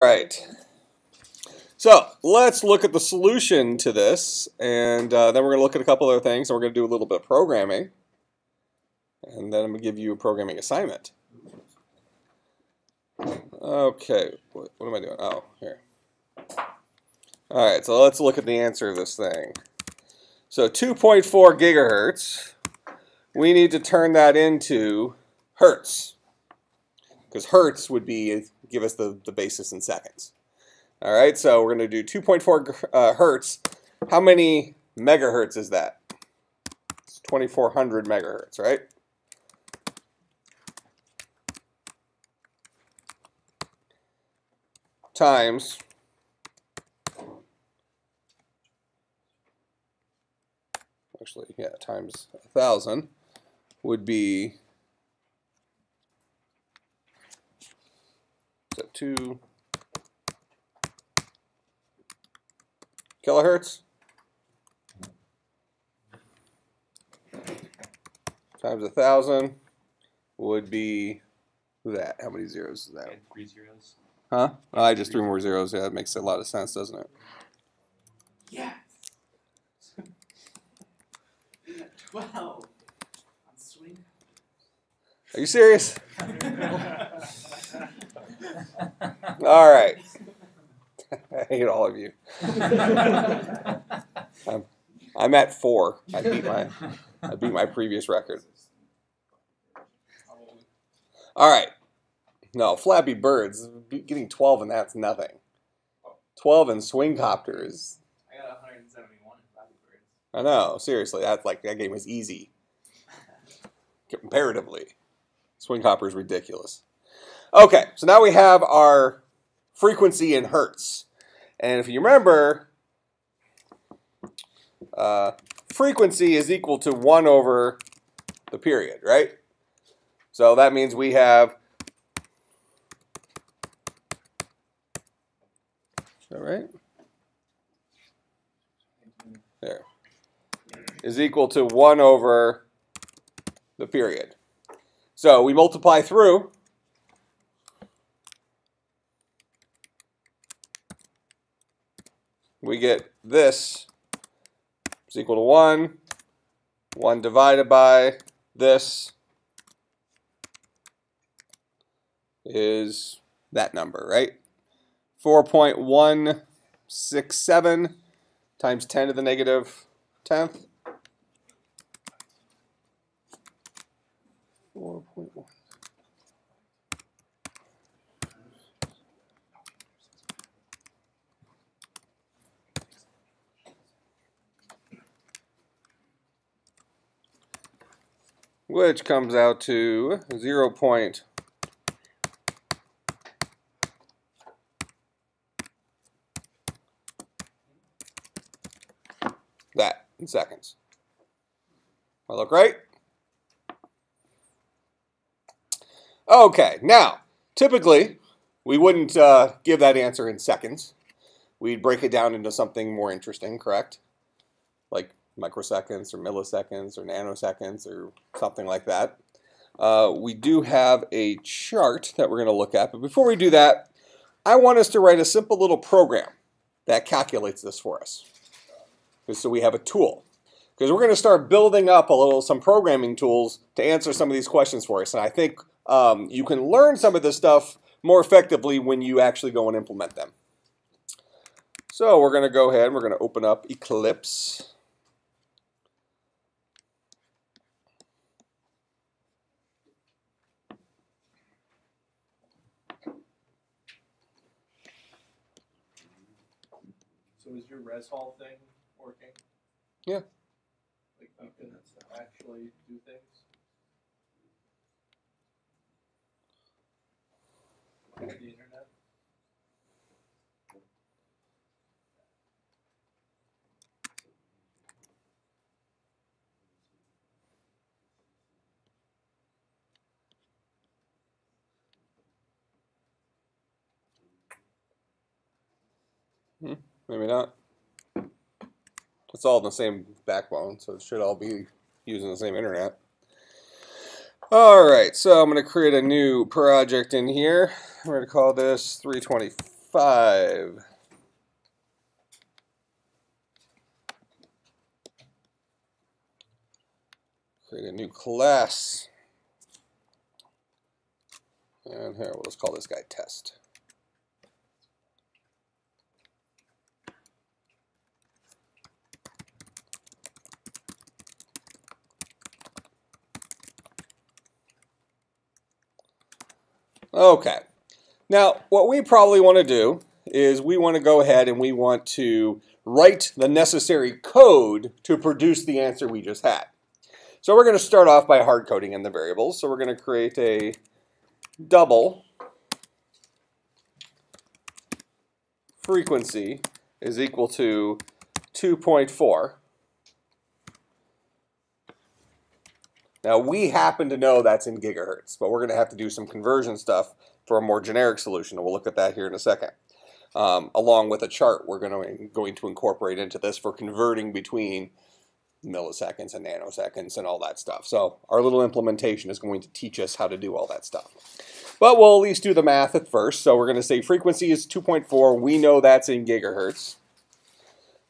All right. So let's look at the solution to this, and then we're going to look at a couple other things, and we're going to do a little bit of programming, and then I'm going to give you a programming assignment. Okay, what am I doing? Oh, here. All right, so let's look at the answer of this thing. So 2.4 gigahertz, we need to turn that into hertz, because hertz would be give us the basis in seconds. All right, so we're going to do 2.4 hertz. How many megahertz is that? It's 2,400 megahertz, right? Times times 1,000 would be 2 kilohertz times 1,000 would be that. How many zeros is that? 3 zeros. Huh? Oh, I just threw more zeros. Yeah, that makes a lot of sense, doesn't it? Yes. 12. On swing. Are you serious? All right. I hate all of you. I'm at 4. I beat my previous record. All right. No, Flappy Birds. Getting 12 and that's nothing. 12 in Swing Copter is. I got 171 in Flappy Birds. I know. Seriously, that game was easy. Comparatively, Swing Copter is ridiculous. Okay, so now we have our frequency in hertz. And if you remember, frequency is equal to 1 over the period, right? So that means we have, is that right? There. Is equal to 1 over the period. So we multiply through. We get this is equal to 1. 1 divided by this is that number, right? 4.167 times 10 to the negative 10th. 4.1. Which comes out to 0. That in seconds. I look right? Okay, now, typically, we wouldn't give that answer in seconds. We'd break it down into something more interesting, correct? Like microseconds or milliseconds or nanoseconds or something like that. We do have a chart that we're going to look at, but before we do that, I want us to write a simple little program that calculates this for us. So we have a tool. Because we're going to start building up some programming tools to answer some of these questions for us. And I think you can learn some of this stuff more effectively when you actually go and implement them. So we're going to go ahead and we're going to open up Eclipse. So is your res hall thing working? Yeah. Like you can actually do things? On the internet? Maybe not. It's all on the same backbone, so it should all be using the same internet. Alright, so I'm going to create a new project in here. We're going to call this 325. CSC325. Create a new class. And here, we'll just call this guy test. Okay. Now, what we probably want to do is we want to go ahead and we want to write the necessary code to produce the answer we just had. So we're going to start off by hard coding in the variables. So we're going to create a double frequency is equal to 2.4. Now, we happen to know that's in gigahertz, but we're going to have to do some conversion stuff for a more generic solution, and we'll look at that here in a second. Along with a chart we're going to incorporate into this for converting between milliseconds and nanoseconds and all that stuff. So our little implementation is going to teach us how to do all that stuff. But we'll at least do the math at first. So we're going to say frequency is 2.4. We know that's in gigahertz.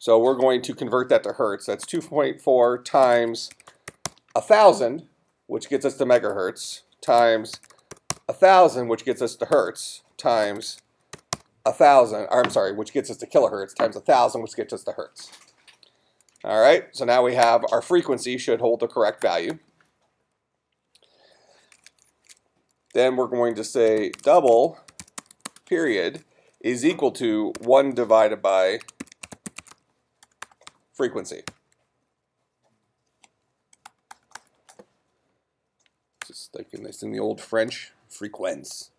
So we're going to convert that to hertz. That's 2.4 times 1,000, which gets us to megahertz, times 1,000, which gets us to hertz, times 1,000, or I'm sorry, which gets us to kilohertz, times 1,000, which gets us to hertz. All right, so now we have our frequency should hold the correct value. Then we're going to say double period is equal to 1 divided by frequency. Just like in the old French, frequence.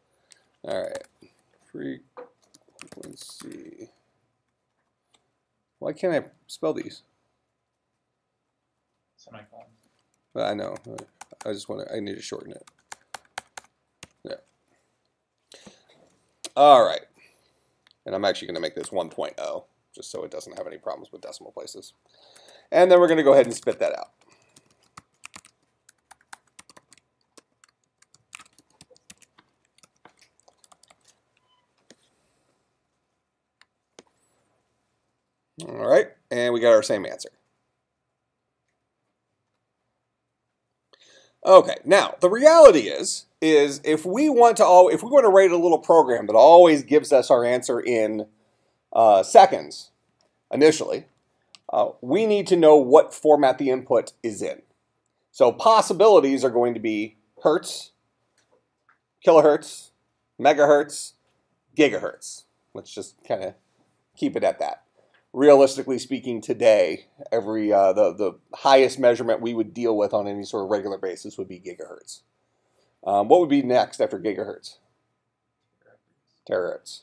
All right, frequency. Why can't I spell these? Semicolon. I know. I just want to. I need to shorten it. Yeah. All right. And I'm actually going to make this 1.0, just so it doesn't have any problems with decimal places. And then we're going to go ahead and spit that out. All right, and we got our same answer. Okay, now the reality is if we want to write a little program that always gives us our answer in seconds initially, we need to know what format the input is in. So possibilities are going to be hertz, kilohertz, megahertz, gigahertz. Let's just kind of keep it at that. Realistically speaking, today, the highest measurement we would deal with on any sort of regular basis would be gigahertz. What would be next after gigahertz? Terahertz.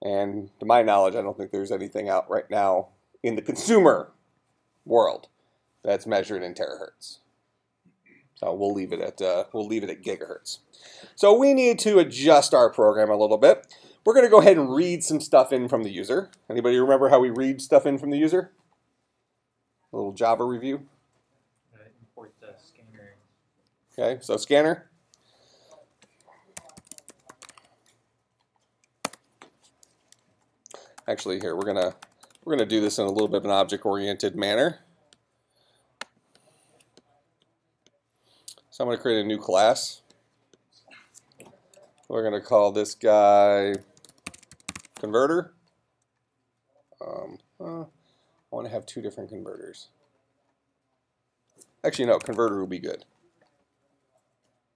And to my knowledge, I don't think there's anything out right now in the consumer world that's measured in terahertz. So we'll leave it at gigahertz. So we need to adjust our program a little bit. We're going to go ahead and read some stuff in from the user. Anybody remember how we read stuff in from the user? A little Java review. Import the scanner. Okay, so scanner. Actually, here we're gonna do this in a little bit of an object-oriented manner. So I'm going to create a new class. We're going to call this guy converter. I want to have two different converters. Actually, no, converter will be good.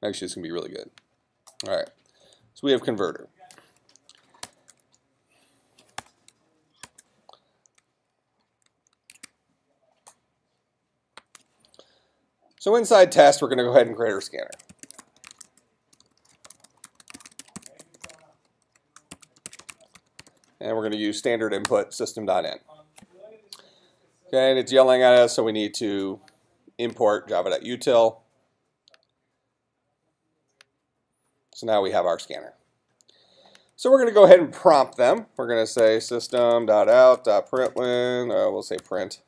Actually, it's going to be really good. All right, so we have converter. So inside test, we're going to go ahead and create our scanner. And we're going to use standard input system.in. Okay, and it's yelling at us, so we need to import java.util. So now we have our scanner. So we're going to go ahead and prompt them. We're going to say system.out.println, we'll say print.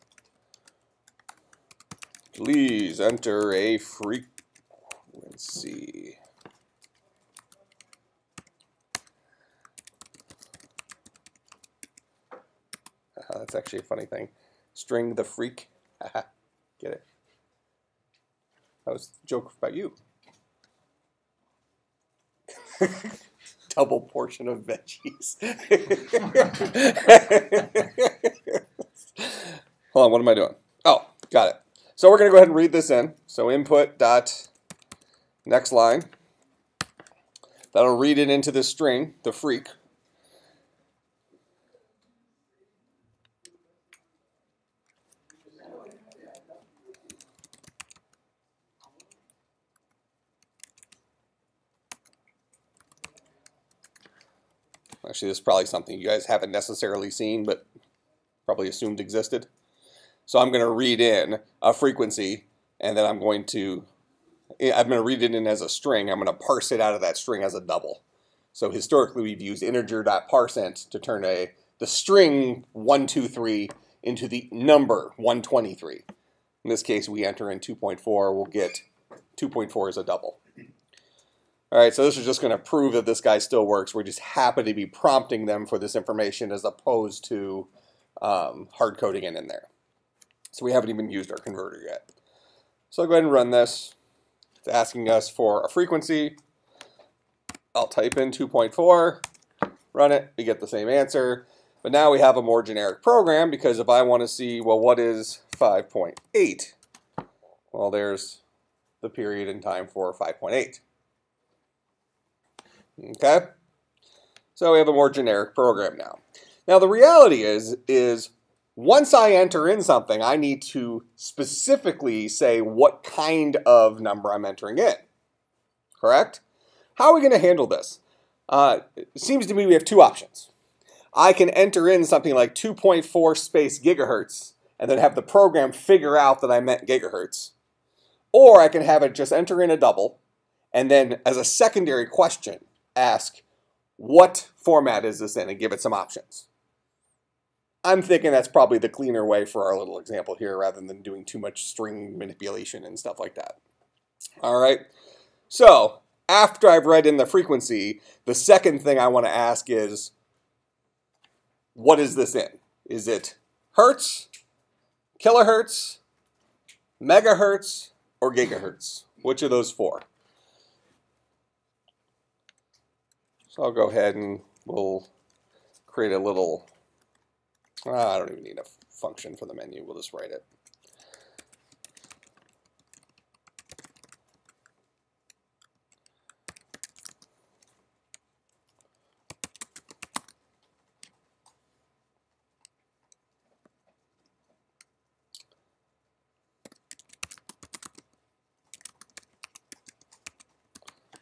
Please enter a frequency. That's actually a funny thing. String the freak. Get it? That was a joke about you. Double portion of veggies. Hold on, what am I doing? Oh, got it. So we're going to go ahead and read this in. So input dot next line. That'll read it into this string, the freak. Actually, this is probably something you guys haven't necessarily seen, but probably assumed existed. So I'm going to read in a frequency, and then I'm going to read it in as a string. I'm going to parse it out of that string as a double. So historically, we've used integer.parseInt to turn the string 123 into the number 123. In this case, we enter in 2.4. We'll get 2.4 as a double. All right, so this is just going to prove that this guy still works. We just happen to be prompting them for this information as opposed to hard coding it in there. So we haven't even used our converter yet. So I'll go ahead and run this. It's asking us for a frequency. I'll type in 2.4, run it, we get the same answer. But now we have a more generic program because if I want to see, well, what is 5.8? Well, there's the period in time for 5.8. Okay? So we have a more generic program now. Now the reality is once I enter in something, I need to specifically say what kind of number I'm entering in. Correct? How are we going to handle this? It seems to me we have two options. I can enter in something like 2.4 space gigahertz and then have the program figure out that I meant gigahertz. Or I can have it just enter in a double and then as a secondary question ask what format is this in and give it some options. I'm thinking that's probably the cleaner way for our little example here rather than doing too much string manipulation and stuff like that. All right, so after I've read in the frequency, the second thing I want to ask is, what is this in? Is it hertz, kilohertz, megahertz, or gigahertz? Which of those four? So I'll go ahead and we'll create a little, I don't even need a function for the menu, we'll just write it.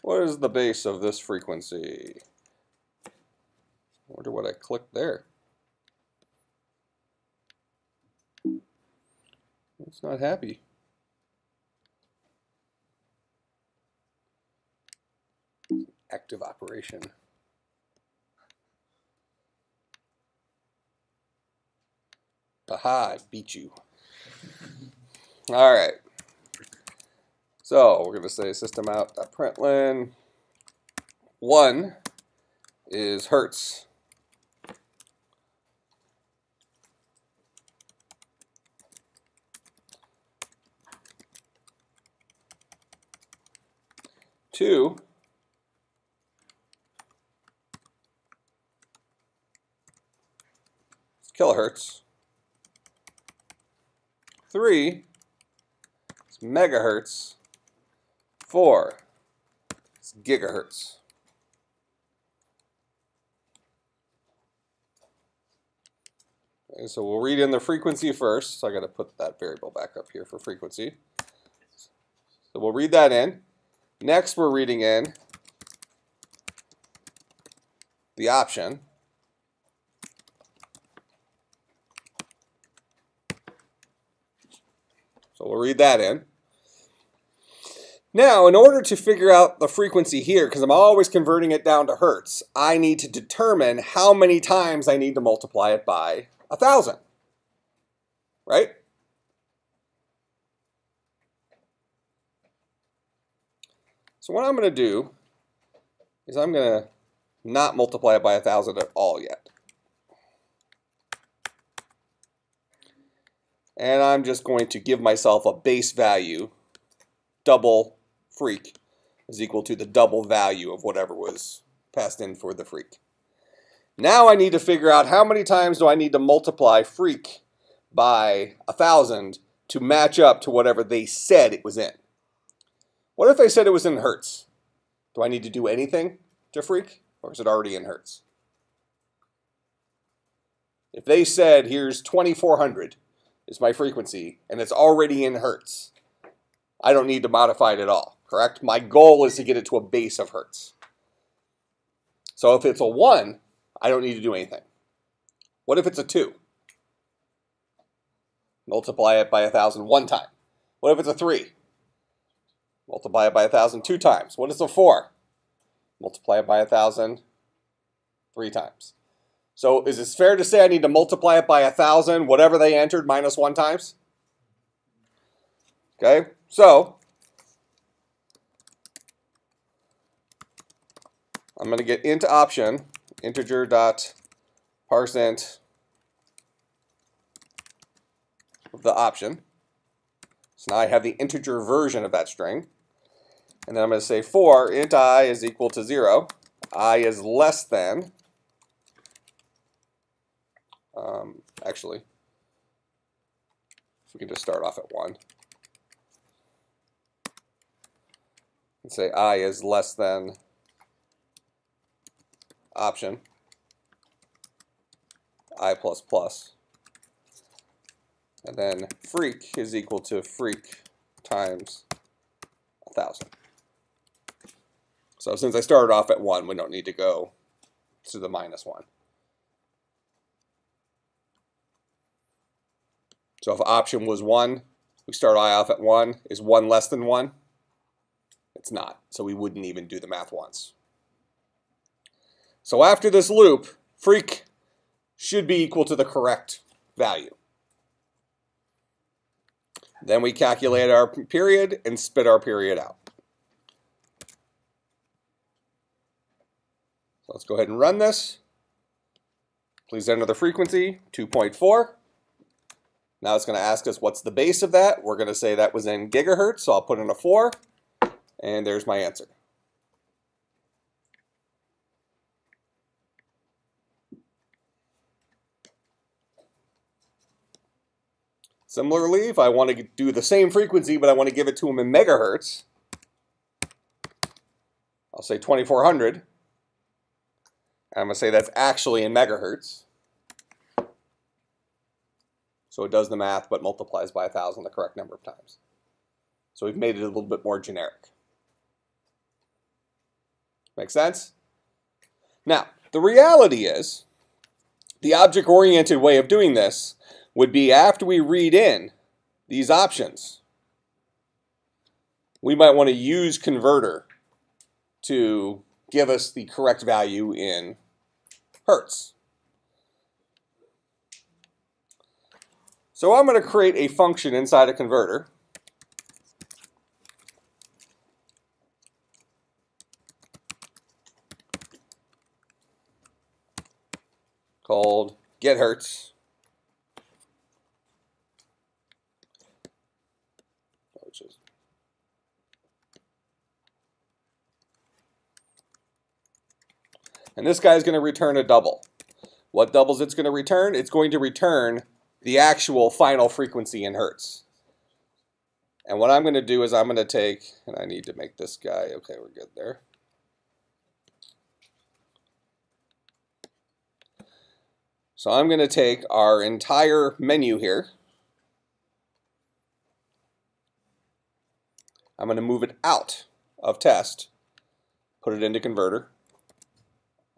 What is the base of this frequency? I wonder what I clicked there. It's not happy. Active operation. Aha, I beat you. All right. So we're going to say systemout.println. 1 is hertz. Two is kilohertz. 3 is megahertz. 4 is gigahertz. Okay, so we'll read in the frequency first. So I got to put that variable back up here for frequency. So we'll read that in. Next, we're reading in the option. So we'll read that in. Now, in order to figure out the frequency here, because I'm always converting it down to hertz, I need to determine how many times I need to multiply it by 1,000. Right? So what I'm going to do is I'm going to not multiply it by 1,000 at all yet. And I'm just going to give myself a base value. Double freak is equal to the double value of whatever was passed in for the freak. Now I need to figure out how many times do I need to multiply freak by 1,000 to match up to whatever they said it was in. What if they said it was in hertz? Do I need to do anything to freak, or is it already in hertz? If they said, here's 2400 is my frequency, and it's already in hertz, I don't need to modify it at all, correct? My goal is to get it to a base of hertz. So if it's a 1, I don't need to do anything. What if it's a 2? Multiply it by 1,000 one time. What if it's a 3? Multiply it by 1,000 two times. What is a 4? Multiply it by 1,000 3 times. So is it fair to say I need to multiply it by 1,000, whatever they entered, minus 1 times? Okay, so I'm going to get int option, integer dot parseInt of the option. So now I have the integer version of that string. And then I'm going to say for int I is equal to 0, I is less than, actually, we can just start off at 1. And say I is less than option, I plus plus. And then freak is equal to freak times 1,000. So since I started off at 1, we don't need to go to the minus 1. So if option was 1, we start I off at 1. Is 1 less than 1? It's not. So we wouldn't even do the math once. So after this loop, freak should be equal to the correct value. Then we calculate our period and spit our period out. So let's go ahead and run this. Please enter the frequency, 2.4. Now it's going to ask us what's the base of that. We're going to say that was in gigahertz, so I'll put in a 4, and there's my answer. Similarly, if I want to do the same frequency, but I want to give it to them in megahertz, I'll say 2400. I'm going to say that's actually in megahertz. So it does the math, but multiplies by 1,000 the correct number of times. So we've made it a little bit more generic. Make sense? Now, the reality is, the object-oriented way of doing this would be after we read in these options, we might want to use converter to give us the correct value in hertz. So I'm going to create a function inside a converter called getHertz. And this guy is going to return a double. What doubles it's going to return? It's going to return the actual final frequency in hertz. And what I'm going to do is I'm going to take, and I need to make this guy, okay, we're good there. So I'm going to take our entire menu here. I'm going to move it out of test, put it into converter.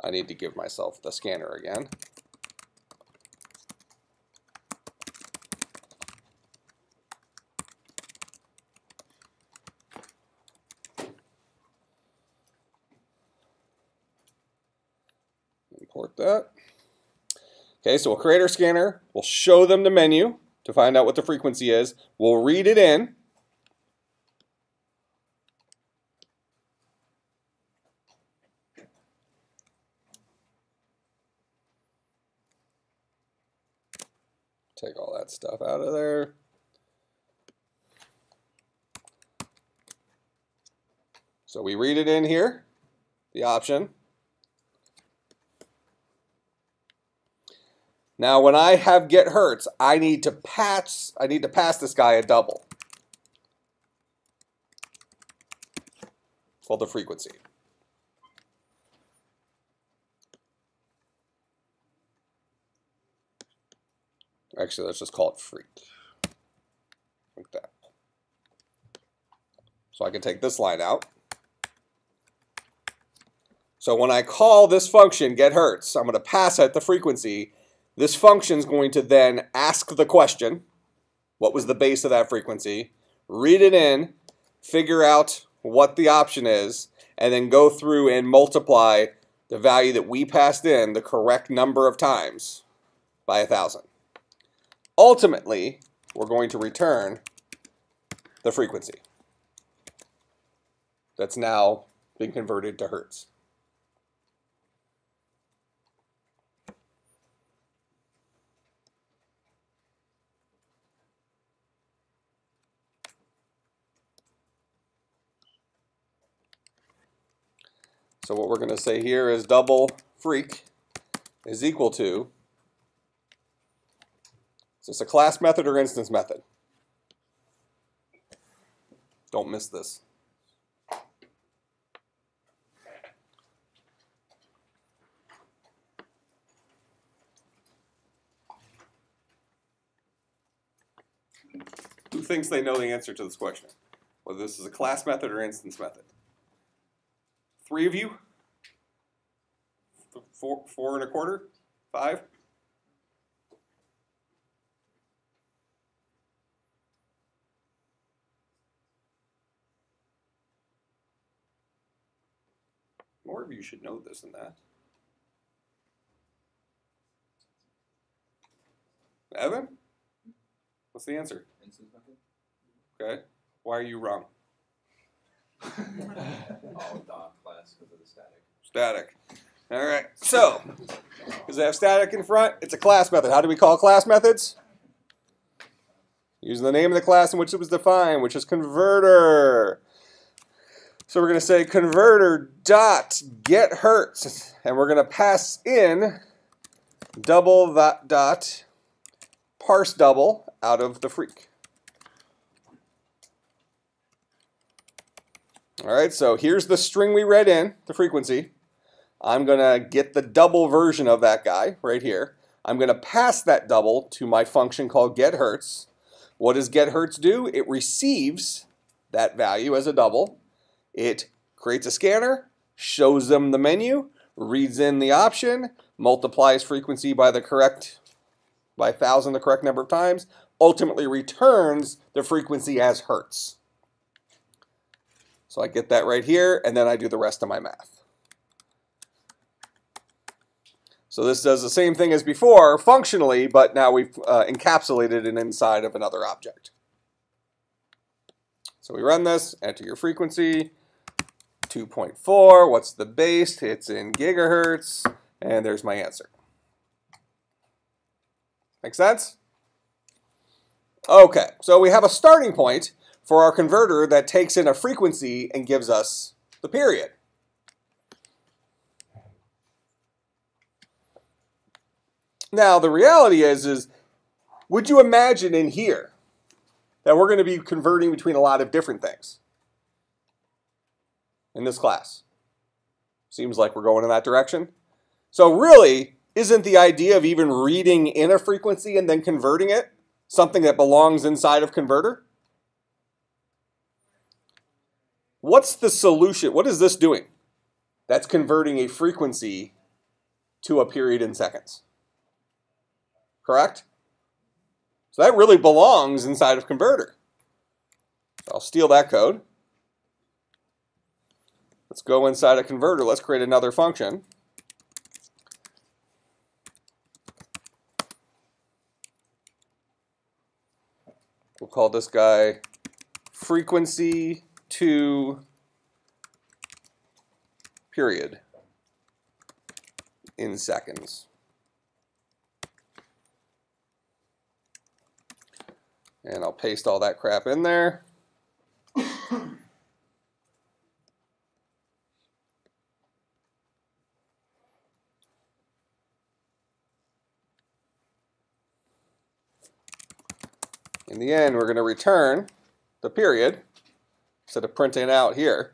I need to give myself the scanner again. Import that. Okay, so we'll create our scanner. We'll show them the menu to find out what the frequency is. We'll read it in. Take all that stuff out of there. So we read it in here, the option. Now when I have get hertz, I need to pass this guy a double called the frequency. Actually, let's just call it freak. Like that. So I can take this line out. So when I call this function get hertz, I'm going to pass it the frequency. This function is going to then ask the question, what was the base of that frequency, read it in, figure out what the option is, and then go through and multiply the value that we passed in the correct number of times by 1,000. Ultimately, we're going to return the frequency that's now been converted to hertz. So what we're going to say here is double freak is equal to, is this a class method or instance method? Don't miss this. Who thinks they know the answer to this question? Whether this is a class method or instance method? 3 of you? 4 1/4? 5? More of you should know this than that. Evan? What's the answer? Instance method? Okay. Why are you wrong? Oh, dot class because of the static. Static. All right. So, because I have static in front, it's a class method. How do we call class methods? Using the name of the class in which it was defined, which is converter. So we're going to say converter dot get hertz, and we're going to pass in double that dot parse double out of the freak. All right, so here's the string we read in, the frequency. I'm going to get the double version of that guy right here. I'm going to pass that double to my function called get hertz. What does get hertz do? It receives that value as a double. It creates a scanner, shows them the menu, reads in the option, multiplies frequency by 1,000 the correct number of times, ultimately returns the frequency as hertz. So I get that right here, and then I do the rest of my math. So this does the same thing as before, functionally, but now we've encapsulated it inside of another object. So we run this, enter your frequency, 2.4, what's the base? It's in gigahertz, and there's my answer. Make sense? Okay, so we have a starting point for our converter that takes in a frequency and gives us the period. Now, the reality is would you imagine in here that we're going to be converting between a lot of different things in this class? Seems like we're going in that direction. So really, isn't the idea of even reading in a frequency and then converting it something that belongs inside of converter? What's the solution? What is this doing? That's converting a frequency to a period in seconds. Correct? So that really belongs inside of converter. So I'll steal that code. Let's go inside a converter. Let's create another function. We'll call this guy frequency to period in seconds. And I'll paste all that crap in there. In the end, we're going to return the period instead of printing it out here.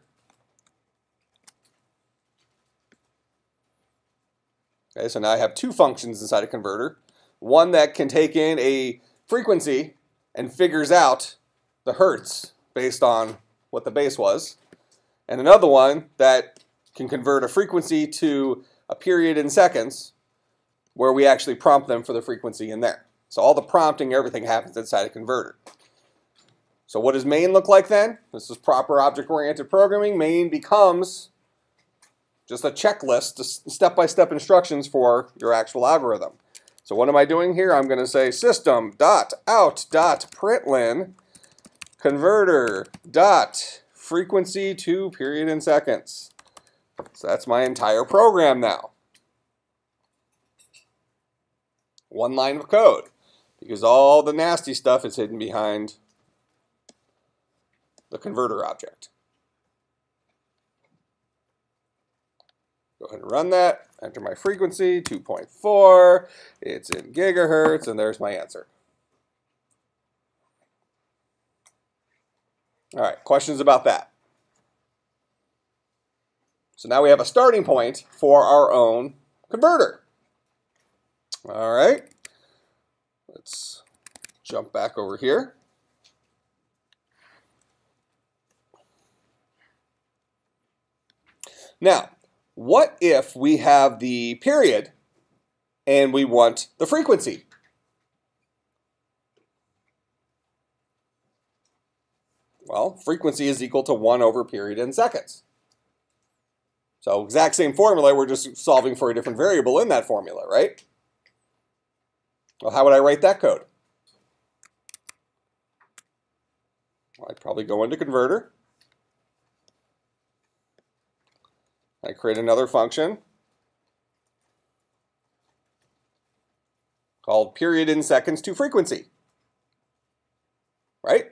Okay, so now I have two functions inside a converter. One that can take in a frequency and figures out the hertz based on what the base was. And another one that can convert a frequency to a period in seconds where we actually prompt them for the frequency in there. So all the prompting, everything happens inside a converter. So what does main look like then? This is proper object-oriented programming. Main becomes just a checklist, step-by-step instructions for your actual algorithm. So what am I doing here? I'm going to say system.out.println converter.frequency to period in seconds. So that's my entire program now. One line of code, because all the nasty stuff is hidden behind the converter object. Go ahead and run that, enter my frequency, 2.4, it's in gigahertz, and there's my answer. All right, questions about that? So now we have a starting point for our own converter. All right, let's jump back over here. Now, what if we have the period and we want the frequency? Well, frequency is equal to 1 over period in seconds. So exact same formula, we're just solving for a different variable in that formula, right? Well, how would I write that code? Well, I'd probably go into converter. I create another function called period in seconds to frequency, right?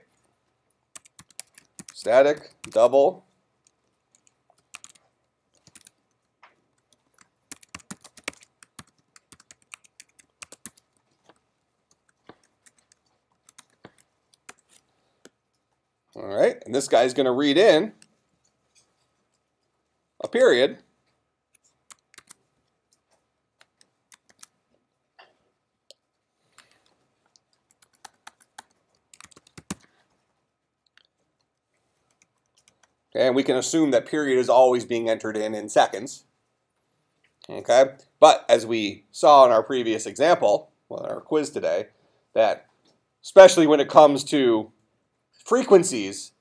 Static double all right, and this guy's going to read in a period and we can assume that period is always being entered in seconds. Okay, but as we saw in our previous example, well, in our quiz today, that especially when it comes to frequencies,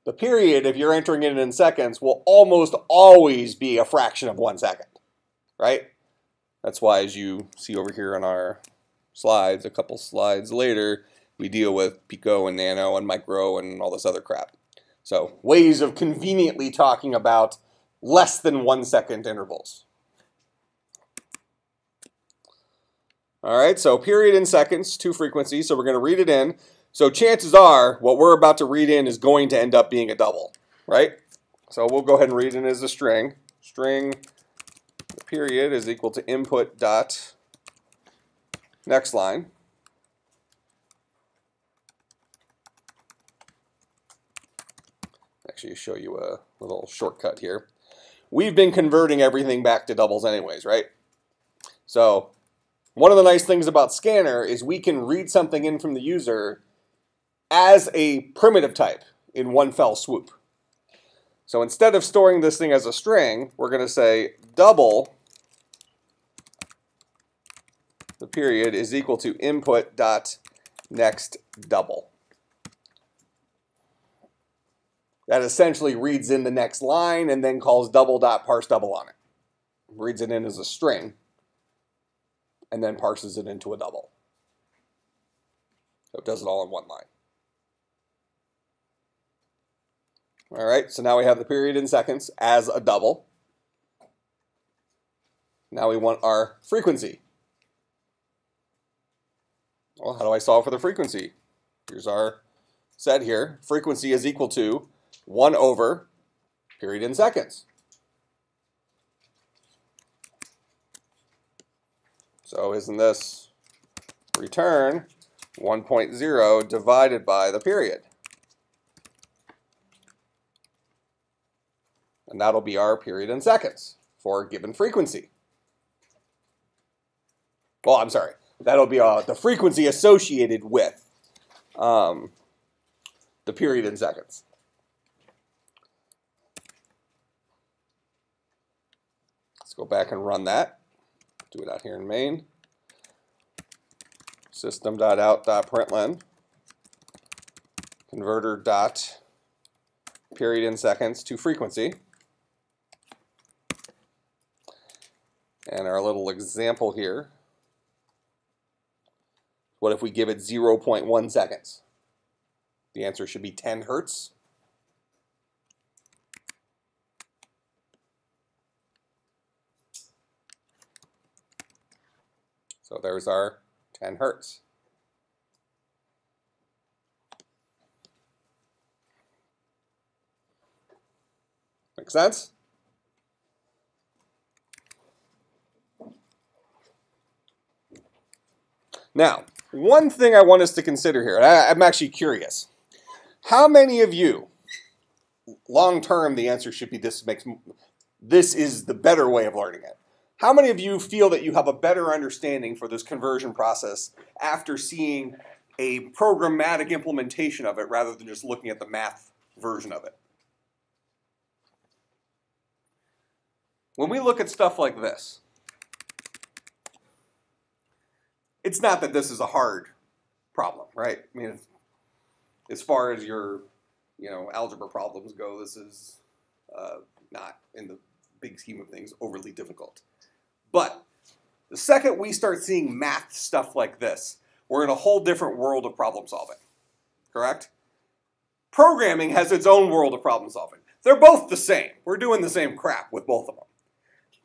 the period, if you're entering it in seconds, will almost always be a fraction of 1 second, right? That's why, as you see over here on our slides, a couple slides later, we deal with pico and nano and micro and all this other crap. So ways of conveniently talking about less than 1 second intervals. All right, so period in seconds, to frequency, so we're going to read it in. So chances are what we're about to read in is going to end up being a double, right? So we'll go ahead and read it as a string. String period is equal to input dot next line. Actually show you a little shortcut here. We've been converting everything back to doubles anyways, right? So one of the nice things about Scanner is we can read something in from the user as a primitive type in one fell swoop. So instead of storing this thing as a string, we're going to say double the period is equal to input dot next double. That essentially reads in the next line and then calls double dot parse double on it. Reads it in as a string and then parses it into a double. So it does it all in one line. All right, so now we have the period in seconds as a double. Now we want our frequency. Well, how do I solve for the frequency? Here's our set here. Frequency is equal to 1 over period in seconds. So isn't this return 1.0 divided by the period? And that'll be our period in seconds for a given frequency. Well, I'm sorry. That'll be the frequency associated with the period in seconds. Let's go back and run that. Do it out here in main. System.out.println converter dot period in seconds to frequency. And our little example here. What if we give it 0.1 seconds? The answer should be 10 hertz. So there's our 10 hertz. Make sense? Now, one thing I want us to consider here, and I'm actually curious. How many of you, long term, the answer should be this is the better way of learning it. How many of you feel that you have a better understanding for this conversion process after seeing a programmatic implementation of it rather than just looking at the math version of it? When we look at stuff like this, it's not that this is a hard problem, right? I mean, as far as your, algebra problems go, this is not, in the big scheme of things, overly difficult. But the second we start seeing math stuff like this, we're in a whole different world of problem solving, correct? Programming has its own world of problem solving. They're both the same. We're doing the same crap with both of them.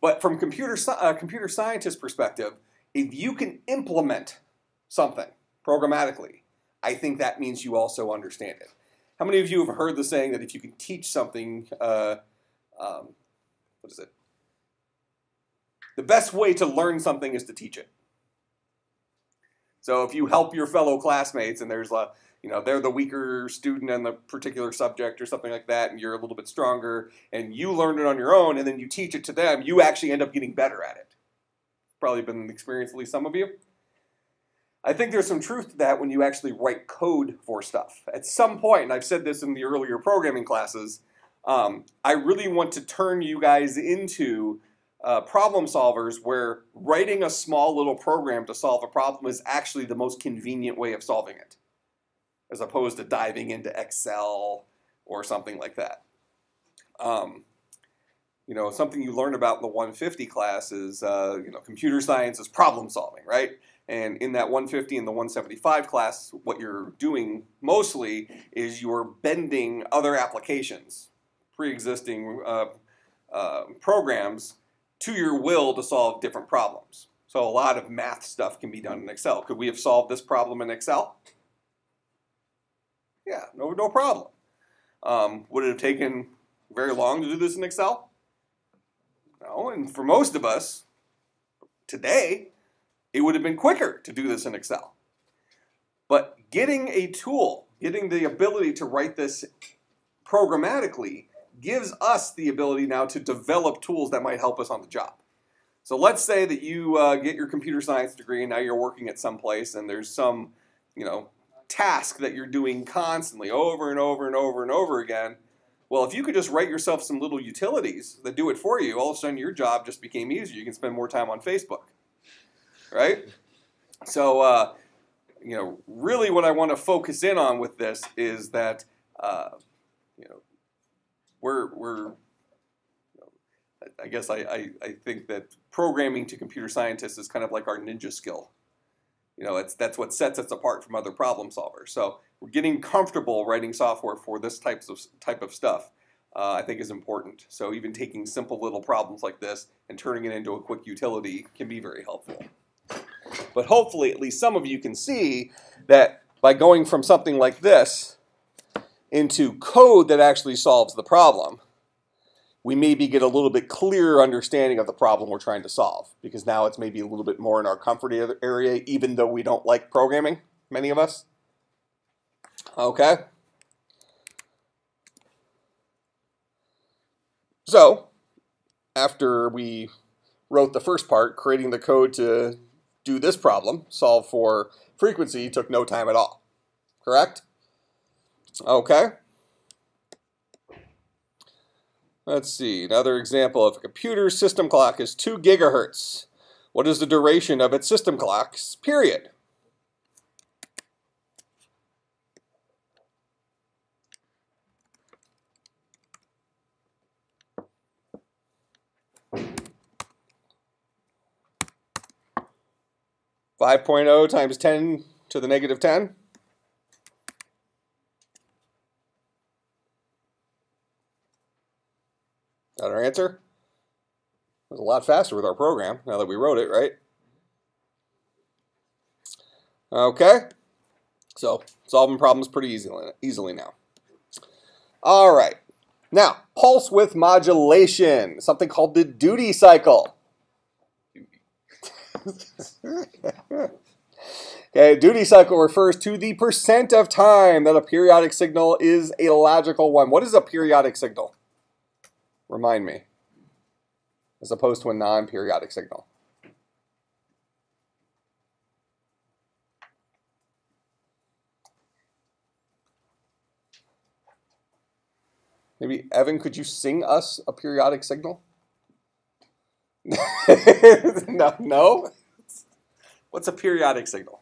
But from computer scientist perspective, if you can implement something programmatically, I think that means you also understand it. How many of you have heard the saying that if you can teach something, what is it? The best way to learn something is to teach it. So if you help your fellow classmates and there's they're the weaker student in the particular subject or something like that, and you're a little bit stronger, and you learn it on your own, and then you teach it to them, you actually end up getting better at it. Probably been an experience, at least some of you. I think there's some truth to that when you actually write code for stuff. At some point, and I've said this in the earlier programming classes, I really want to turn you guys into problem solvers where writing a small little program to solve a problem is actually the most convenient way of solving it, as opposed to diving into Excel or something like that. Something you learn about in the 150 class is, computer science is problem solving, right? And in that 150 and the 175 class, what you're doing mostly is you're bending other applications, pre-existing programs, to your will to solve different problems. So a lot of math stuff can be done in Excel. Could we have solved this problem in Excel? Yeah, no problem. Would it have taken very long to do this in Excel? No, and for most of us, today, it would have been quicker to do this in Excel. But getting a tool, getting the ability to write this programmatically, gives us the ability now to develop tools that might help us on the job. So let's say that you get your computer science degree and now you're working at some place and there's some, task that you're doing constantly over and over and over and over again. Well, if you could just write yourself some little utilities that do it for you, all of a sudden your job just became easier. You can spend more time on Facebook, right? So, really what I want to focus in on with this is that, I guess I think that programming to computer scientists is kind of like our ninja skill. That's what sets us apart from other problem solvers. So we're getting comfortable writing software for this type of stuff, I think is important. So even taking simple little problems like this and turning it into a quick utility can be very helpful. But hopefully at least some of you can see that by going from something like this into code that actually solves the problem, we maybe get a little bit clearer understanding of the problem we're trying to solve, because now it's maybe a little bit more in our comfort area, even though we don't like programming, many of us. Okay. So, after we wrote the first part, creating the code to do this problem, solve for frequency, took no time at all. Correct? Okay. Let's see, another example of a computer system clock is 2 gigahertz. What is the duration of its system clock's period? (5.0) times 10 to the negative 10. Is that our answer? It was a lot faster with our program now that we wrote it, right? Okay. So, solving problems pretty easily now. All right. Now, pulse width modulation, something called the duty cycle. Okay, duty cycle refers to the percent of time that a periodic signal is a logical one. What is a periodic signal? Remind me. As opposed to a non-periodic signal. Maybe, Evan, could you sing us a periodic signal? No? What's a periodic signal?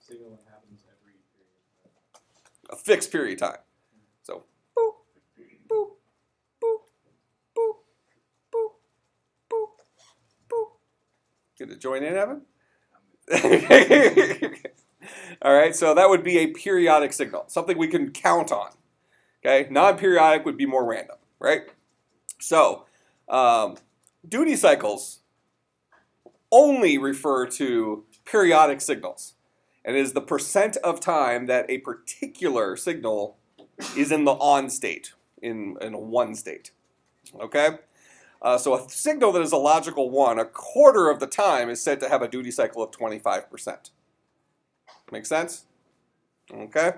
Signal that happens every period of time. A fixed period of time. So, boop, boop, boop, boop, boop, boop, boop. Get to join in, Evan? All right, so that would be a periodic signal, something we can count on. Okay, non-periodic would be more random, right? So, duty cycles only refer to periodic signals, and it is the percent of time that a particular signal is in the on state, in a one state. Okay, so a signal that is a logical one, a quarter of the time is said to have a duty cycle of 25%. Make sense? Okay.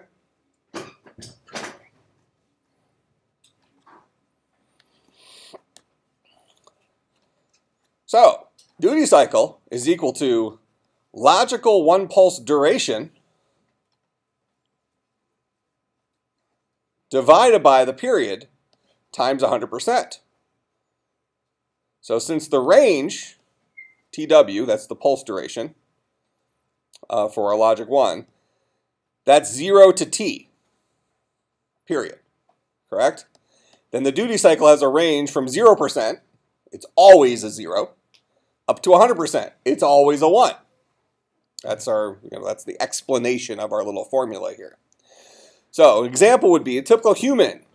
So, duty cycle is equal to logical one pulse duration divided by the period times 100%. So since the range, TW, that's the pulse duration for our logic 1, that's 0 to T, period, correct? Then the duty cycle has a range from 0%, it's always a 0, up to 100%, it's always a 1. That's that's the explanation of our little formula here. So, an example would be a typical human.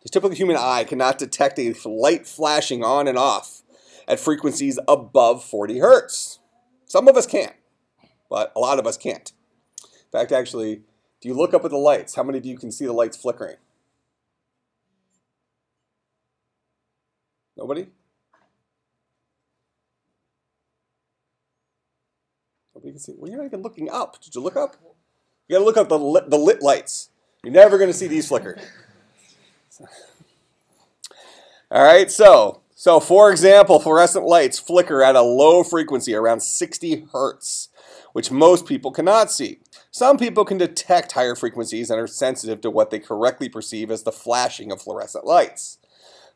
The typical human eye cannot detect a light flashing on and off at frequencies above 40 hertz. Some of us can, but a lot of us can't. In fact, actually, if you look up at the lights, how many of you can see the lights flickering? Nobody? Nobody can see. Well, you're not even looking up. Did you look up? You gotta look up the lit lights. You're never gonna see these flicker. All right, so for example, fluorescent lights flicker at a low frequency, around 60 hertz, which most people cannot see. Some people can detect higher frequencies and are sensitive to what they correctly perceive as the flashing of fluorescent lights.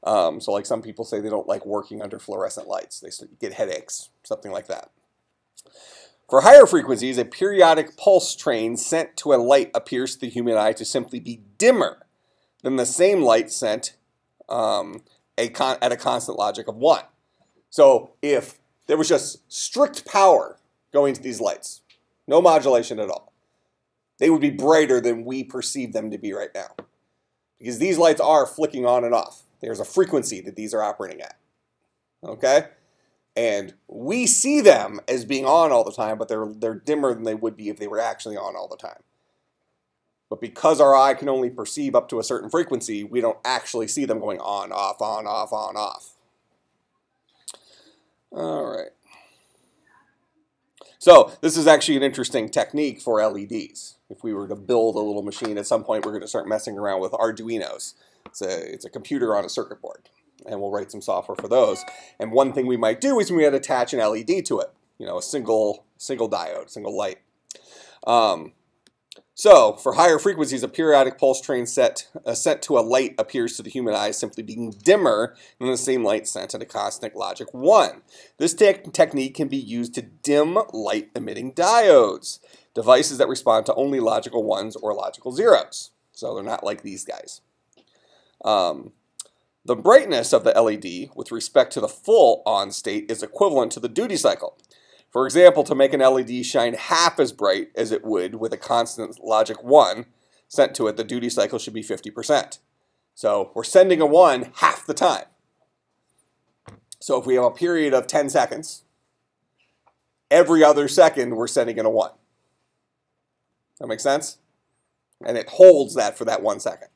So like some people say they don't like working under fluorescent lights. They get headaches, something like that. For higher frequencies, a periodic pulse train sent to a light appears to the human eye to simply be dimmer than the same light sent at a constant logic of 1. So if there was just strict power going to these lights, no modulation at all, they would be brighter than we perceive them to be right now. Because these lights are flicking on and off. There's a frequency that these are operating at. Okay? And we see them as being on all the time, but they're dimmer than they would be if they were actually on all the time. But because our eye can only perceive up to a certain frequency, we don't actually see them going on, off, on, off, on, off. All right. So this is actually an interesting technique for LEDs. If we were to build a little machine, at some point we're going to start messing around with Arduinos. It's a computer on a circuit board, and we'll write some software for those. And one thing we might do is we might attach an LED to it, a single diode, single light. So for higher frequencies, a periodic pulse train sent to a light appears to the human eye simply being dimmer than the same light sent at a constant logic 1. This technique can be used to dim light-emitting diodes, devices that respond to only logical 1s or logical 0s. So they're not like these guys. The brightness of the LED with respect to the full on state is equivalent to the duty cycle. For example, to make an LED shine half as bright as it would with a constant logic 1 sent to it, the duty cycle should be 50%. So we're sending a 1 half the time. So if we have a period of 10 seconds, every other second we're sending in a 1. That make sense? And it holds that for that 1 second.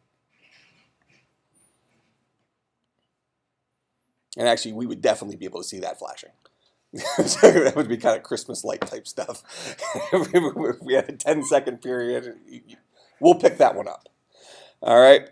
And actually, we would definitely be able to see that flashing. That would be kind of Christmas light type stuff. If we had a 10-second period, we'll pick that one up. All right.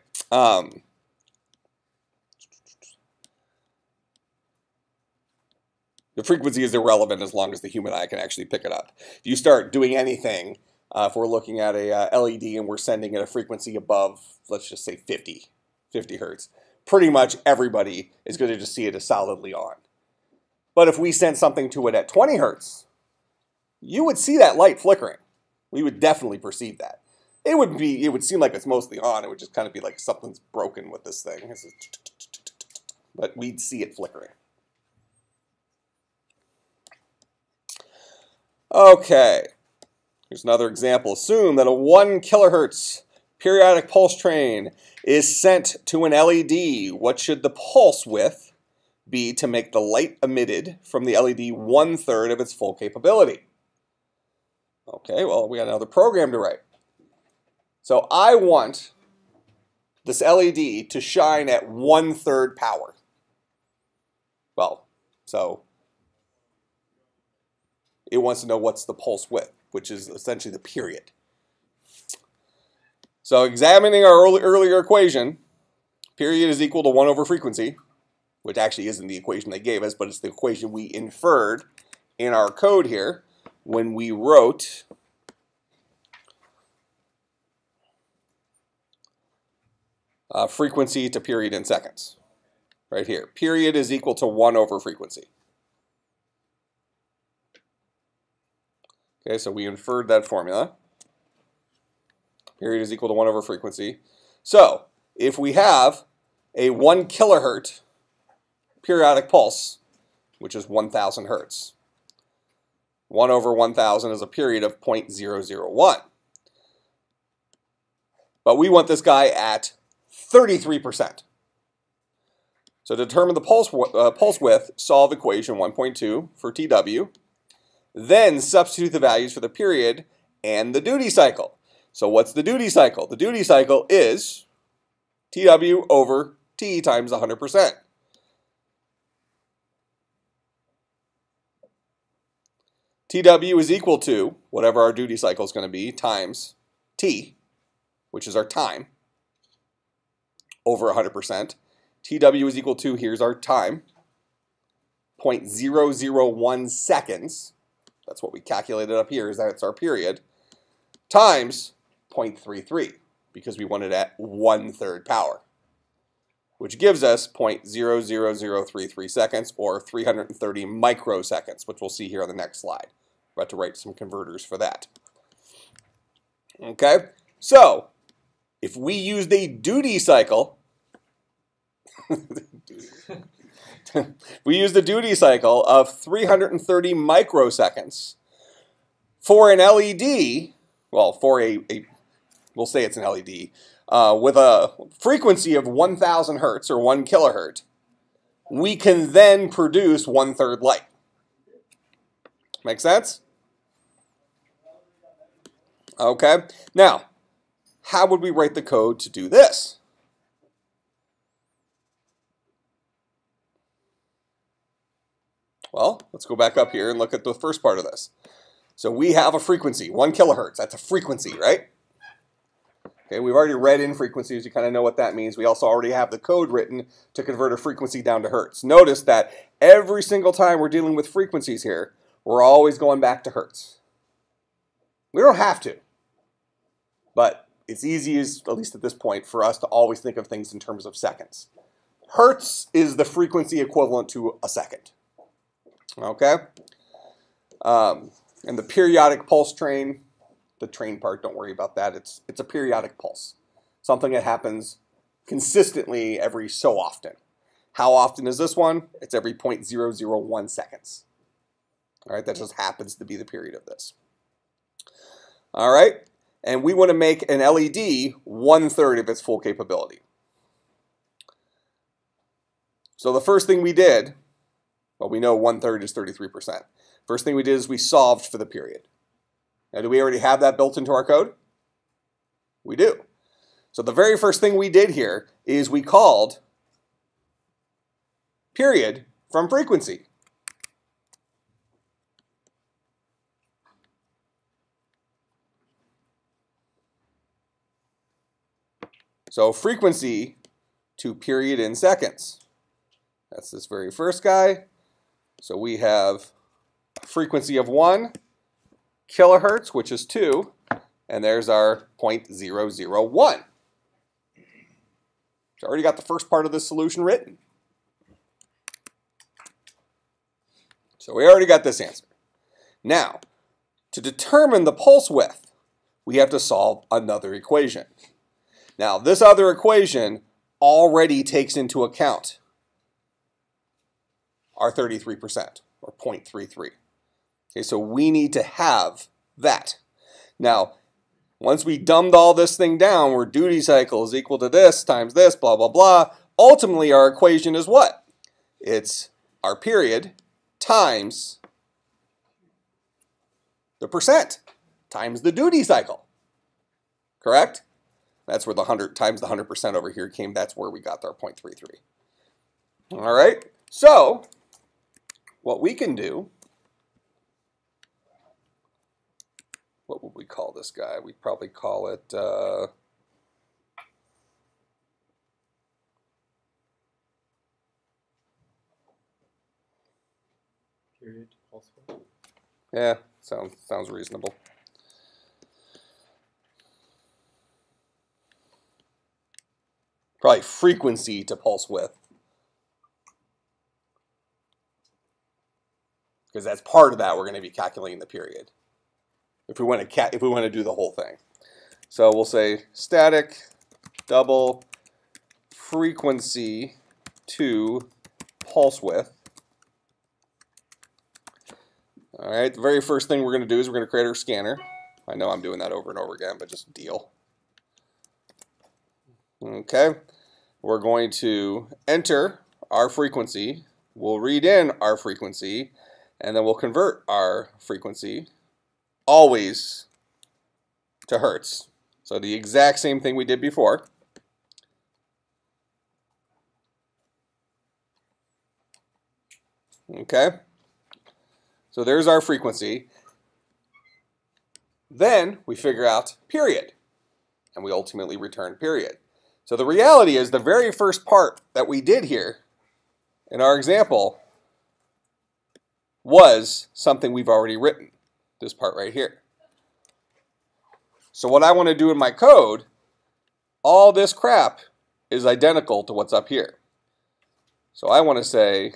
The frequency is irrelevant as long as the human eye can actually pick it up. If you start doing anything, if we're looking at a LED and we're sending at a frequency above, let's just say 50 hertz, pretty much everybody is going to just see it as solidly on. But if we sent something to it at 20 hertz, you would see that light flickering. We would definitely perceive that. It would seem like it's mostly on. It would just kind of be like something's broken with this thing. But we'd see it flickering. Okay. Here's another example. Assume that a 1 kilohertz periodic pulse train is sent to an LED. What should the pulse width be to make the light emitted from the LED 1/3 of its full capability? Okay, well, we got another program to write. So I want this LED to shine at 1/3 power. Well, so it wants to know what's the pulse width, which is essentially the period. So examining our earlier equation, period is equal to 1 over frequency, which actually isn't the equation they gave us, but it's the equation we inferred in our code here when we wrote frequency to period in seconds. Right here. Period is equal to 1 over frequency. Okay, so we inferred that formula. Period is equal to 1 over frequency. So if we have a 1 kilohertz periodic pulse, which is 1,000 hertz. 1 over 1,000 is a period of 0.001. But we want this guy at 33%. So to determine the pulse width, solve equation 1.2 for TW. Then substitute the values for the period and the duty cycle. So what's the duty cycle? The duty cycle is TW over T times 100%. TW is equal to whatever our duty cycle is going to be times T, which is our time, over 100%. TW is equal to, here's our time, 0.001 seconds. That's what we calculated up here, is that's our period, times 0.33, because we want it at 1/3 power, which gives us 0.00033 seconds, or 330 microseconds, which we'll see here on the next slide. We're about to write some converters for that. Okay, so if we used a duty cycle, we used a duty cycle of 330 microseconds for an LED, well, for we'll say it's an LED, with a frequency of 1,000 hertz or 1 kilohertz, we can then produce 1/3 light. Make sense? Okay. Now, how would we write the code to do this? Well, let's go back up here and look at the first part of this. So we have a frequency, 1 kilohertz. That's a frequency, right? Okay, we've already read in frequencies. You kind of know what that means. We also already have the code written to convert a frequency down to hertz. Notice that every single time we're dealing with frequencies here, we're always going back to hertz. We don't have to, but it's easy, at least at this point, for us to always think of things in terms of seconds. Hertz is the frequency equivalent to a second. Okay? And the periodic pulse train, the train part, don't worry about that. It's a periodic pulse. Something that happens consistently every so often. How often is this one? It's every 0.001 seconds. All right, that just happens to be the period of this. All right, and we want to make an LED 1/3 of its full capability. So the first thing we did, well, we know 1/3 is 33%. First thing we did is we solved for the period. Now, do we already have that built into our code? We do. So the very first thing we did here is we called period from frequency. So frequency to period in seconds. That's this very first guy. So we have a frequency of 1 kilohertz, which is 2, and there's our 0.001. So already got the first part of this solution written. So we already got this answer. Now, to determine the pulse width, we have to solve another equation. Now, this other equation already takes into account our 33%, or 0.33. Okay, so we need to have that. Now, once we dumbed all this thing down, where duty cycle is equal to this times this, blah, blah, blah, ultimately our equation is what? It's our period times the percent times the duty cycle. Correct? That's where the 100 times the 100% over here came. That's where we got our 0.33. All right, so what we can do, what would we call this guy? We'd probably call it period pulse width. Yeah, sounds reasonable. Probably frequency to pulse width, because that's part of that. We're going to be calculating the period if we want to do the whole thing. So we'll say static double frequency to pulse width. All right, the very first thing we're going to do is we're going to create our scanner. I know I'm doing that over and over again, but just deal. Okay, we're going to enter our frequency. We'll read in our frequency, and then we'll convert our frequency always to hertz. So the exact same thing we did before. Okay, so there's our frequency. Then we figure out period, and we ultimately return period. So the reality is the very first part that we did here in our example was something we've already written, this part right here. So what I want to do in my code, all this crap is identical to what's up here. So I want to say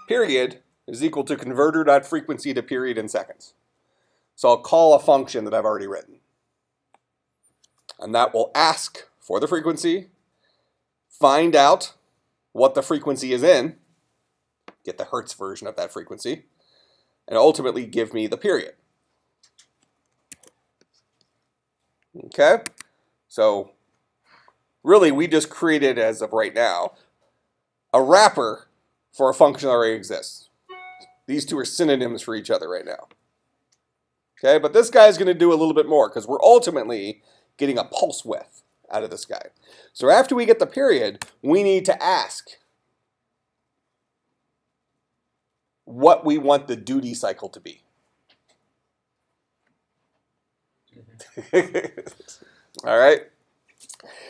period is equal to converter.frequency to period in seconds. So I'll call a function that I've already written. And that will ask for the frequency, find out what the frequency is in, get the Hertz version of that frequency, and ultimately give me the period. Okay, so really we just created, as of right now, a wrapper for a function that already exists. These two are synonyms for each other right now. Okay, but this guy's going to do a little bit more because we're ultimately getting a pulse width out of this guy. So after we get the period, we need to ask what we want the duty cycle to be. All right.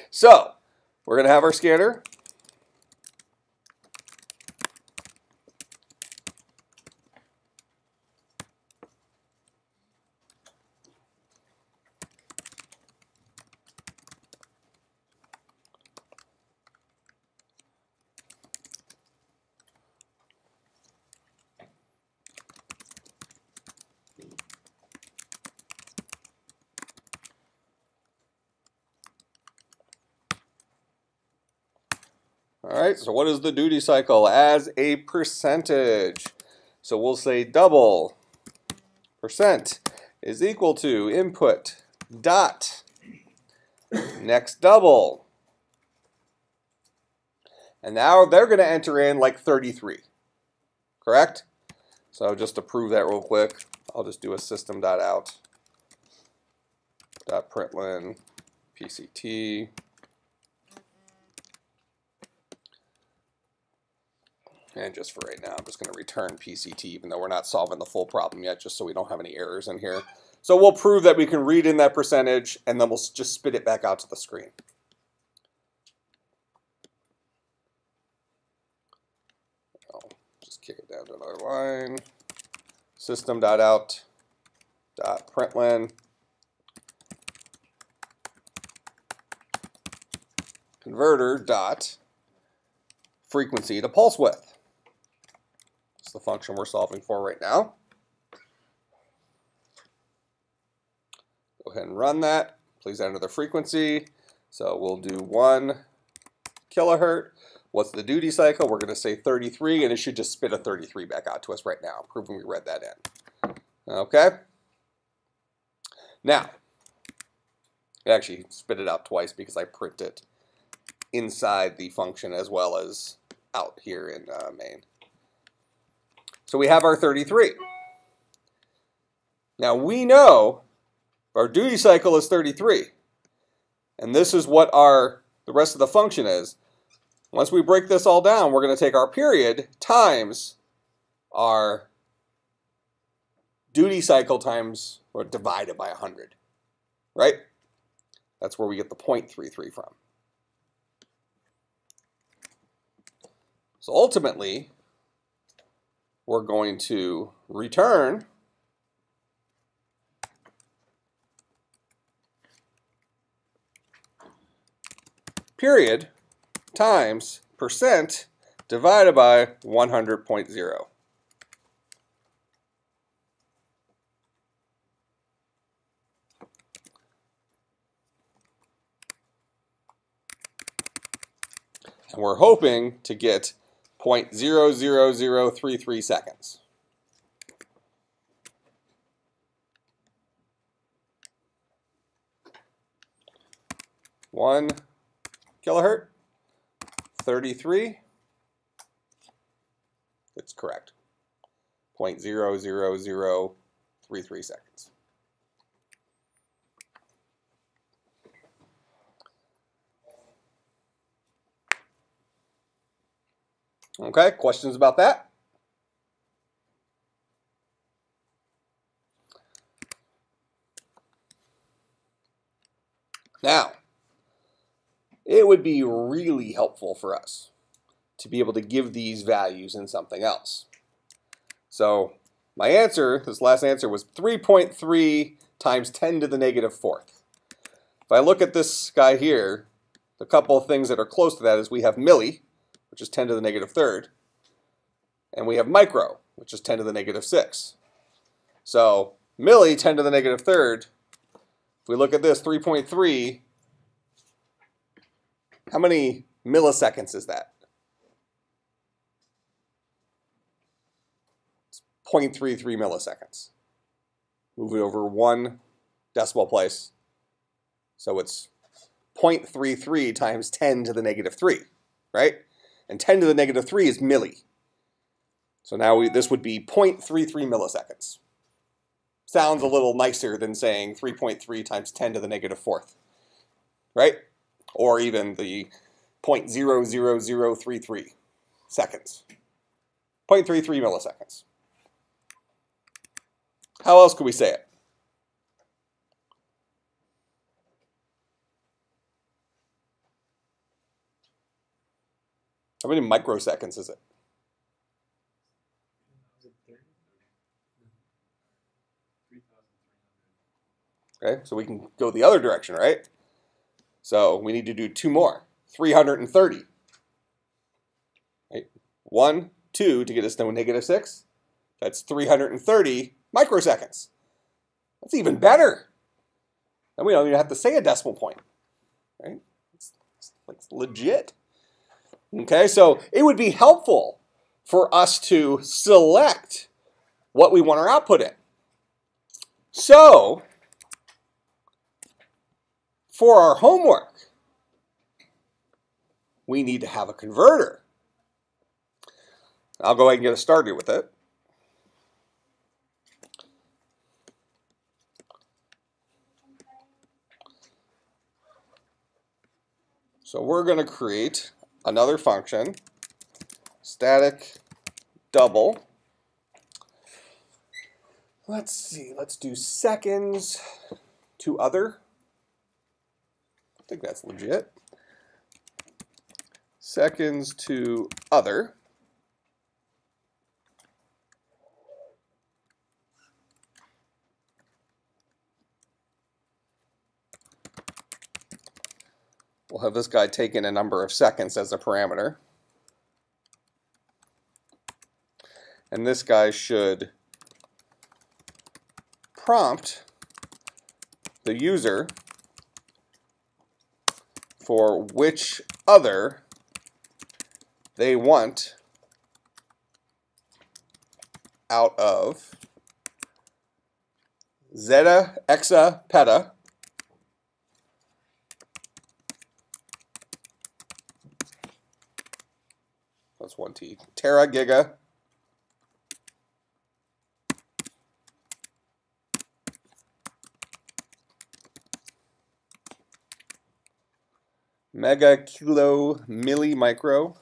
So we're going to have our scanner. All right, so what is the duty cycle as a percentage? So we'll say double percent is equal to input dot next double. And now they're going to enter in like 33, correct? So just to prove that real quick, I'll just do a system.out.println PCT. And just for right now, I'm just going to return PCT, even though we're not solving the full problem yet, just so we don't have any errors in here. So we'll prove that we can read in that percentage, and then we'll just spit it back out to the screen. I'll just kick it down to another line. System.out.println converter dot frequency to pulse width. That's the function we're solving for right now. Go ahead and run that. Please enter the frequency. So we'll do 1 kilohertz. What's the duty cycle? We're going to say 33, and it should just spit a 33 back out to us right now, proving we read that in. Okay? Now, it actually spit it out twice because I print it inside the function as well as out here in main. So we have our 33. Now we know our duty cycle is 33. And this is what the rest of the function is. Once we break this all down, we're going to take our period times our duty cycle times, or divided by 100. Right? That's where we get the 0.33 from. So ultimately, we're going to return period times percent divided by 100.0. And we're hoping to get 0.00033 seconds. One kilohertz, 33. It's correct. 0.00033 seconds. Okay, questions about that? Now, it would be really helpful for us to be able to give these values in something else. So my answer, this last answer, was 3.3 times 10 to the negative fourth. If I look at this guy here, the couple of things that are close to that is we have milli, which is 10 to the negative third, and we have micro, which is 10 to the negative 6. So milli, 10 to the negative third, if we look at this, 3.3, how many milliseconds is that? 0.33 milliseconds. Move it over 1 decimal place. So it's 0.33 times 10 to the negative 3, right? And 10 to the negative 3 is milli. So now this would be 0.33 milliseconds. Sounds a little nicer than saying 3.3 times 10 to the negative 4th, right? Or even the 0.00033 seconds. 0.33 milliseconds. How else could we say it? How many microseconds is it? Okay, so we can go the other direction, right? So we need to do 2 more. 330. Right? 1, 2 to get us to negative 6. That's 330 microseconds. That's even better. Then we don't even have to say a decimal point, right? It's like legit. Okay, so it would be helpful for us to select what we want our output in. So, for our homework, we need to have a converter. I'll go ahead and get us started with it. So we're going to create another function, static double. Let's see, let's do seconds to other. I think that's legit. Seconds to other. We'll have this guy take in a number of seconds as a parameter. And this guy should prompt the user for which other they want out of zeta, exa, peta, that's 1 T, tera, giga, mega, kilo, milli, micro,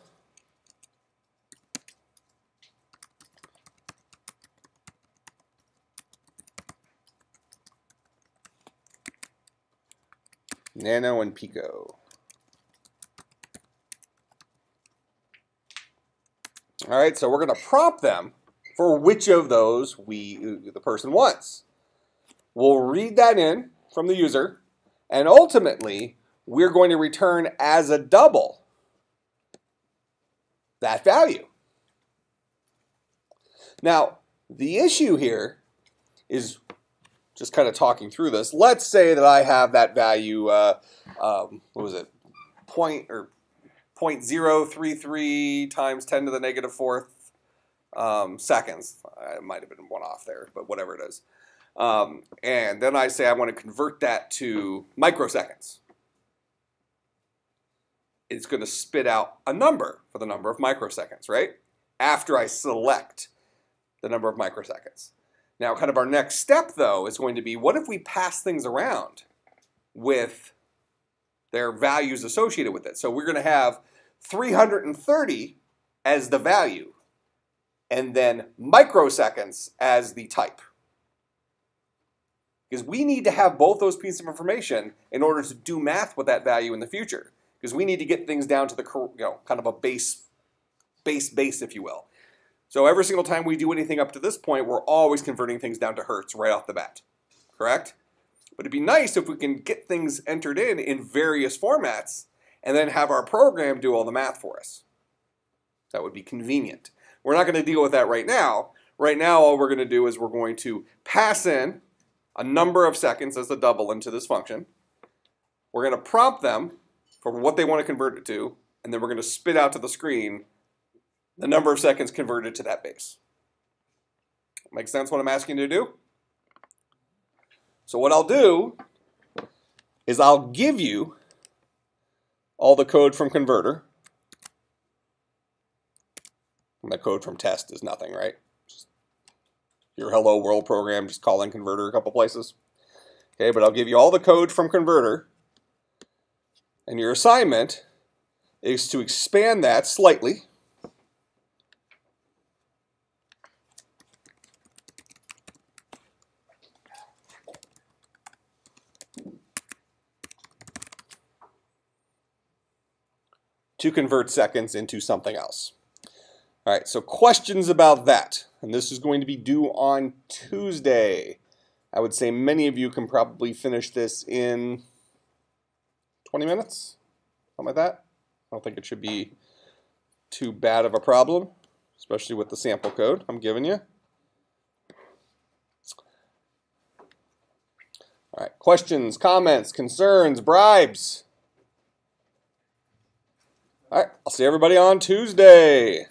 nano, and pico. All right, so we're going to prompt them for which of those the person wants. We'll read that in from the user, and ultimately, we're going to return as a double that value. Now, the issue here is just kind of talking through this. Let's say that I have that value, what was it, 0.033 times 10 to the negative 4th seconds. I might have been one off there, but whatever it is. And then I say I want to convert that to microseconds. It's going to spit out a number for the number of microseconds, right? After I select the number of microseconds. Now, kind of our next step, though, is going to be, what if we pass things around with their values associated with it? So we're going to have 330 as the value, and then microseconds as the type. Because we need to have both those pieces of information in order to do math with that value in the future. Because we need to get things down to the, kind of a base, if you will. So every single time we do anything up to this point, we're always converting things down to hertz right off the bat. Correct? But it'd be nice if we can get things entered in various formats and then have our program do all the math for us. That would be convenient. We're not going to deal with that right now. Right now, all we're going to do is we're going to pass in a number of seconds as a double into this function. We're going to prompt them for what they want to convert it to, and then we're going to spit out to the screen the number of seconds converted to that base. Make sense what I'm asking you to do? So what I'll do is I'll give you all the code from converter. And the code from test is nothing, right? Just your hello world program, just call in converter a couple places. Okay, but I'll give you all the code from converter. And your assignment is to expand that slightly. To convert seconds into something else. All right, so questions about that. And this is going to be due on Tuesday. I would say many of you can probably finish this in 20 minutes, something like that. I don't think it should be too bad of a problem, especially with the sample code I'm giving you. All right, questions, comments, concerns, bribes. All right, I'll see everybody on Tuesday.